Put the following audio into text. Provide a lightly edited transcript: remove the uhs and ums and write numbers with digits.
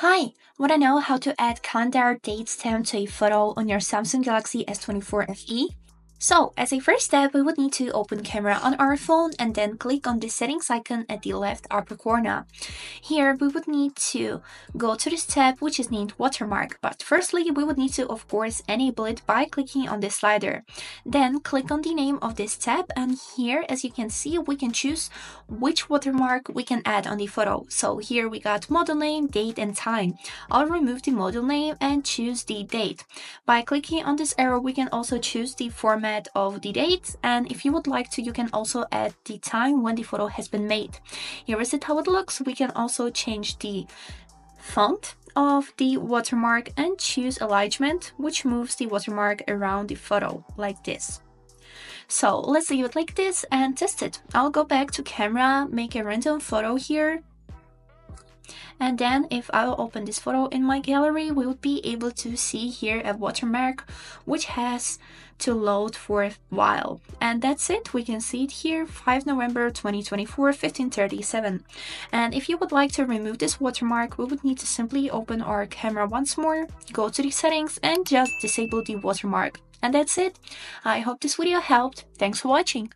Hi, want to know how to add calendar date stamp to a photo on your Samsung Galaxy S24 FE? So, as a first step, we would need to open camera on our phone and then click on the settings icon at the left upper corner. Here, we would need to go to this tab which is named Watermark, but firstly, we would need to of course enable it by clicking on this slider. Then click on the name of this tab, and here, as you can see, we can choose which watermark we can add on the photo. So here we got model name, date, and time. I'll remove the model name and choose the date. By clicking on this arrow, we can also choose the format of the date, and if you would like to, you can also add the time when the photo has been made. Here is it how it looks. We can also change the font of the watermark and choose alignment, which moves the watermark around the photo like this. So let's leave it like this and test it. I'll go back to camera, make a random photo here. And then if I'll open this photo in my gallery, we would be able to see here a watermark which has to load for a while. And that's it. We can see it here, 5 November 2024, 15:37. And if you would like to remove this watermark, we would need to simply open our camera once more, go to the settings and just disable the watermark. And that's it. I hope this video helped. Thanks for watching.